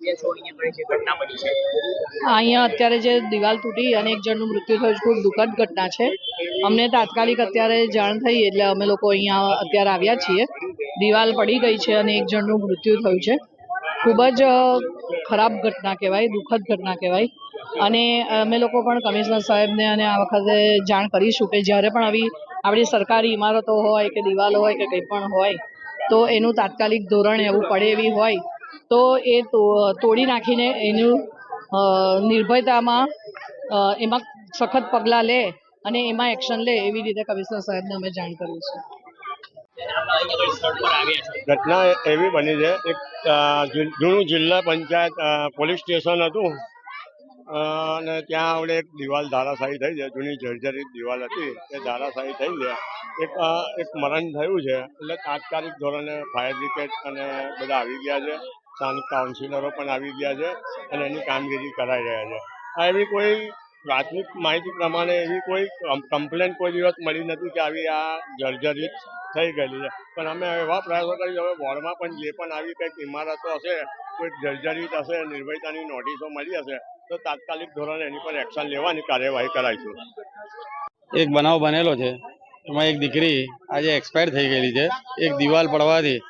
આવ્યા છો, અહીંયા કઈ જે ઘટના બની છે? અહીંયા અત્યારે જે દિવાલ તૂટી અને એક જણનું મૃત્યુ થયું છે, ખૂબ દુઃખદ ઘટના છે. અમને તાત્કાલિક અત્યારે જાણ થઈ એટલે અમે લોકો અહીંયા અત્યારે આવ્યા છીએ. દિવાલ પડી ગઈ છે અને એક જણનું મૃત્યુ થયું છે. ખૂબ જ ખરાબ ઘટના કહેવાય, દુઃખદ ઘટના કહેવાય. અને અમે લોકો પણ કમિશનર સાહેબને અને આ વખતે જાણ કરીશું કે જ્યારે પણ આવી આપણી સરકારી ઇમારતો હોય કે દિવાલો હોય કે કંઈ પણ હોય તો એનું તાત્કાલિક ધોરણ એવું પડે એવી હોય તો એ તોડી નાખીને એનું નિર્ભયતામાં એમાં સખત પગલાં લે અને એમાં એક્શન લે એવી રીતે કમિશનર સાહેબને અમે જાણ કરી છે. ઘટના એવી બની છે, એક જૂનું જિલ્લા પંચાયત પોલીસ સ્ટેશન હતું અને ત્યાં આપણે એક દિવાલ ધારાશાયી થઈ છે. જૂની જર્જરિત દિવાલ હતી એ ધારાશાયી થઈ છે. એક મરણ થયું છે એટલે તાત્કાલિક ધોરણે ફાયર બ્રિગેડ અને બધા આવી ગયા છે. સ્થાનિક કાઉન્સિલરો પણ આવી ગયા છે અને એની કામગીરી કરાઈ રહ્યા છે. આ એવી કોઈ પ્રાથમિક માહિતી પ્રમાણે એવી કોઈ કમ્પ્લેન કોઈ દિવસ મળી નથી કે આવી આ જર્જરિત થઈ ગયેલી છે. પણ અમે એવા પ્રયાસો કરી હવે વોર્ડમાં પણ જે પણ આવી કંઈક ઇમારતો હશે, કોઈ જર્જરિત હશે, નિર્ભયતાની નોટિસો મળી હશે તો તાત્કાલિક ધોરણે એની પર એક્શન લેવાની કાર્યવાહી કરાઈશું. એક બનાવ બનેલો છે, એમાં એક દીકરી આજે એક્સપાયર થઈ ગયેલી છે. એક દિવાલ પડવાથી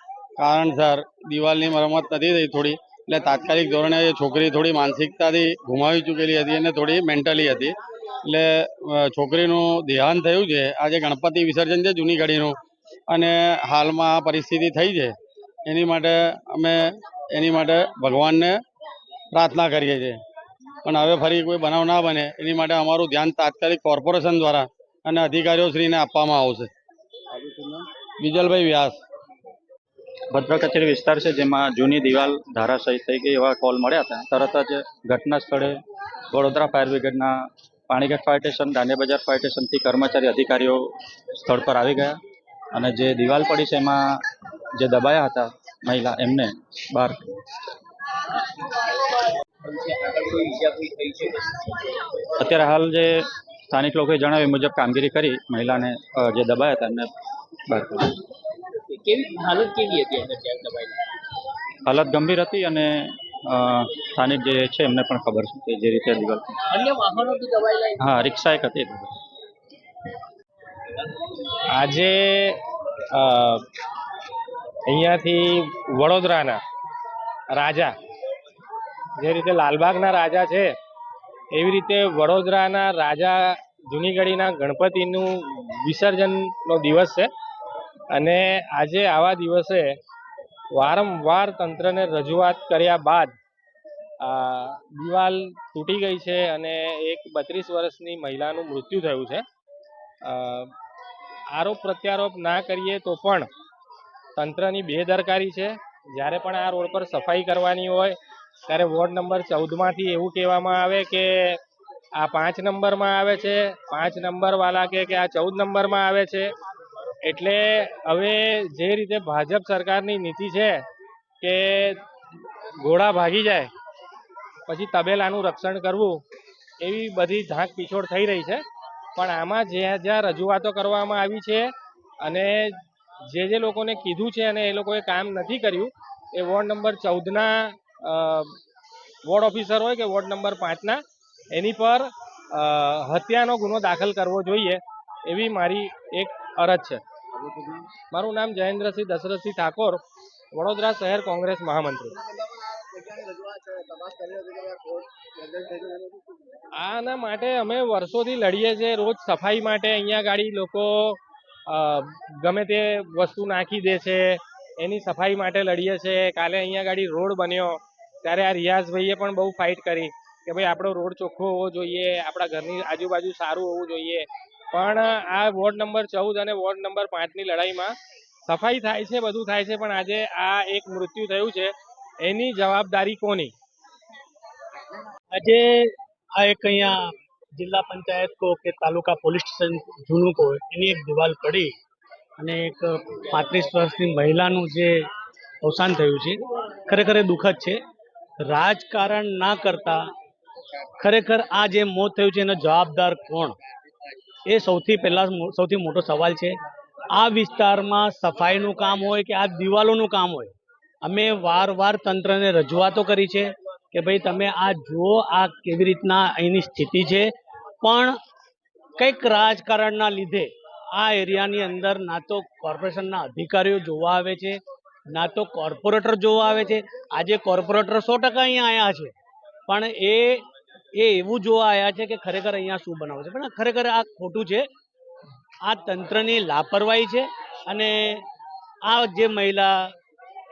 કારણસર દિવાલની મરમ્મત નથી થઈ થોડી, એટલે તાત્કાલિક ધોરણે છોકરી થોડી માનસિકતાથી ગુમાવી ચૂકેલી હતી અને થોડી મેન્ટલી હતી. એટલે છોકરીનું દેહાંત થયું છે. આજે ગણપતિ વિસર્જન છે જૂની ઘડીનું, અને હાલમાં આ પરિસ્થિતિ થઈ છે. એની માટે ભગવાનને પ્રાર્થના કરીએ છીએ. પણ હવે ફરી કોઈ બનાવ ના બને એની માટે અમારું ધ્યાન તાત્કાલિક કોર્પોરેશન દ્વારા અને અધિકારીઓ શ્રીને આપવામાં આવશે. વિજલભાઈ વ્યાસ. ભદ્ર કચેરી વિસ્તાર છે જેમાં જૂની દિવાલ ધારાશાયી થઈ ગઈ એવા કોલ મળ્યા હતા. તરત જ ઘટના સ્થળે વડોદરા ફાયર બ્રિગેડના Panigate fire station, Dandiya Bazaar fire સ્ટેશનથી કર્મચારી અધિકારીઓ સ્થળ પર આવી ગયા અને જે દિવાલ પડી છે એમાં જે દબાયા હતા મહિલા એમને બહાર. અત્યારે હાલ જે સ્થાનિક લોકોએ જણાવ્યું મુજબ કામગીરી કરી મહિલાને જે દબાયા હતા એમને બહાર હાલત કેવી હતી? હાલત ગંભીર હતી અને સ્થાનિક જે છે એમને પણ ખબર છે કે જે રીતે દિવાલ. અન્ય વાહનો બી દબાયેલા? હા, રિક્ષા એક હતી. આજે અહીંયાથી વડોદરાના રાજા, જે રીતે લાલબાગના રાજા છે એવી રીતે વડોદરાના રાજા જૂની ગઢીના ગણપતિનું વિસર્જનનો દિવસ છે. અને આજે આવા દિવસે વારંવાર તંત્રને રજૂઆત કર્યા બાદ દિવાલ તૂટી ગઈ છે અને એક 32 વર્ષની મહિલાનું મૃત્યુ થયું છે. આરોપ પ્રત્યારોપ ના કરીએ તો પણ તંત્રની બેદરકારી છે. જ્યારે પણ આ રોડ પર સફાઈ કરવાની હોય ત્યારે વોર્ડ નંબર 14માંથી એવું કહેવામાં આવે કે આ 5 નંબરમાં આવે છે, 5 નંબરવાળા કે આ 14 નંબરમાં આવે છે. એટલે હવે જે રીતે ભાજપ સરકારની નીતિ છે કે ઘોડા ભાગી જાય પછી તબેલાનું રક્ષણ કરવું, એવી બધી ઝાંક પીછોડ થઈ રહી છે. પણ આમાં જ્યાં રજૂઆતો કરવામાં આવી છે અને જે લોકોને કીધું છે અને એ લોકોએ કામ નથી કર્યું, એ વોર્ડ નંબર 14ના વોર્ડ ઓફિસર હોય કે વોર્ડ નંબર 5ના, એની પર હત્યાનો ગુનો દાખલ કરવો જોઈએ એવી મારી એક અરજ છે. મારું નામ જયેન્દ્રસિંહ દશરથસિંહ ઠાકોર, વડોદરા શહેર કોંગ્રેસ મહામંત્રી. આના માટે અમે વર્ષોથી લડીએ છીએ. રોજ સફાઈ માટે અહીંયા ગાડી લોકો ગમે તે વસ્તુ નાખી દે છે, એની સફાઈ માટે લડીએ છીએ. કાલે અહીંયા ગાડી રોડ બન્યો ત્યારે આ રિયાઝભાઈએ પણ બહુ ફાઇટ કરી કે ભાઈ આપણો રોડ ચોખ્ખો હોવો જોઈએ, આપણા ઘરની આજુબાજુ સારું હોવું જોઈએ. પણ આ વોર્ડ નંબર 14 અને વોર્ડ નંબર 5ની લડાઈમાં સફાઈ થાય છે, બધું થાય છે, પણ આજે આ એક મૃત્યુ થયું છે, એની જવાબદારી કોની? આજે આ એક અહીંયા જિલ્લા પંચાયત કો કે તાલુકા પોલીસ સ્ટેશન જૂનું કો એની એક દિવાલ પડી અને એક 35 વર્ષની મહિલાનું જે અવસાન થયું છે, ખરેખર દુઃખદ છે. રાજકારણ ના કરતા ખરેખર આ જે મોત થયું છે એનો જવાબદાર કોણ, એ સૌથી મોટો સવાલ છે. આ વિસ્તારમાં સફાઈનું કામ હોય કે આ દિવાલોનું કામ હોય, અમે વારવાર તંત્રને રજૂઆતો કરી છે, કે ભાઈ તમે આ જુઓ આ કેવી રીતના અહીંની સ્થિતિ છે, પણ કંઈક રાજકારણના લીધે આ એરિયાની અંદર ના તો કોર્પોરેશનના અધિકારીઓ જોવા આવે છે, ના તો કોર્પોરેટર જોવા આવે છે. આજે કોર્પોરેટર 100% અહીંયા આવ્યા છે, પણ એ એવું જોવા આવ્યા છે કે ખરેખર અહીંયા શું બનાવે છે. પણ ખરેખર આ ખોટું છે. આ તંત્રની લાપરવાહી છે. અને આ જે મહિલા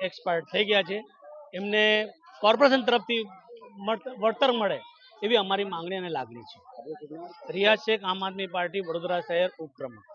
એક્સપાયર્ડ થઈ ગયા છે એમને કોર્પોરેશન તરફથી વળતર મળે એવી અમારી માંગણી અને લાગણી છે. રિયાઝ શેખ, આમ આદમી પાર્ટી, વડોદરા શહેર ઉપપ્રમુખ.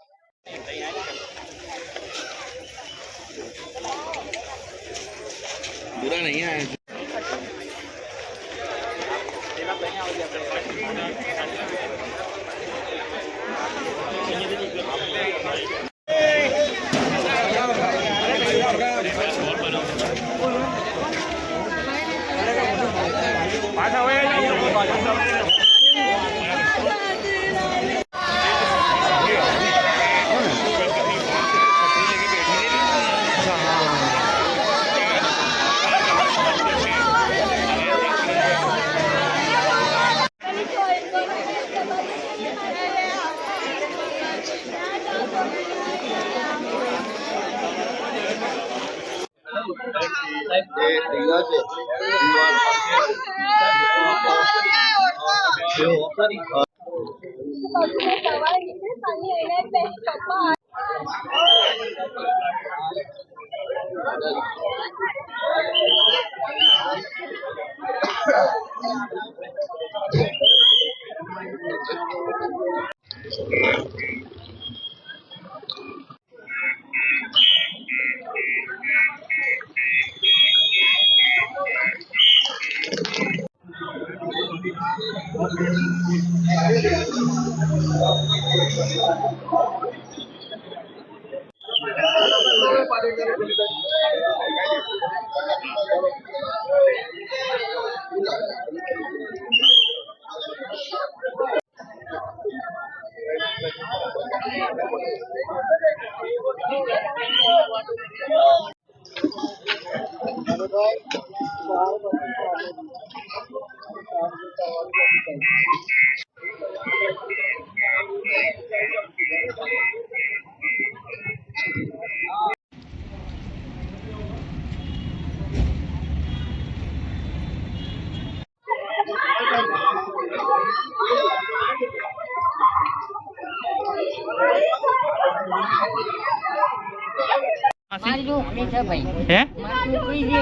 મારી છોકરી છે ભાઈ. હે મારી છોકરી છે.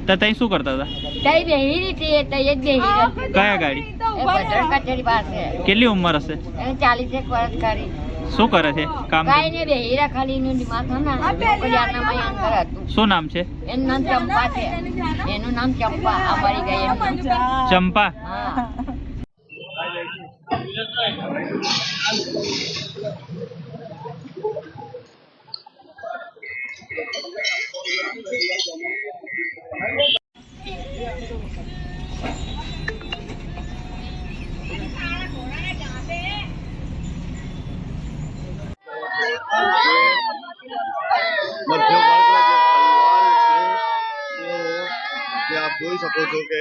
તો તઈ શું કરતા હતા? તઈ બેહી હતી, તઈ જ બેહી હતી. કયા ગાડી? એ ભદ્ર કચેરી પાસે. કેટલી ઉંમર હશે? એને 40 વર્ષ કરી. શું કરે છે કામ? કાંઈ ને બેહી રહ્યા, ખાલી એનું દિમાગ છે ને કલ્યાણમાં અંદર હતું. શું નામ છે? એનું નામ ચંપા છે. એનું નામ ચંપા. આ મરી ગઈ એનું નામ. ચંપા. હા. મધ્યમ વર્ગના જે પરિવાર છે જે આપ જોઈ શકો છો કે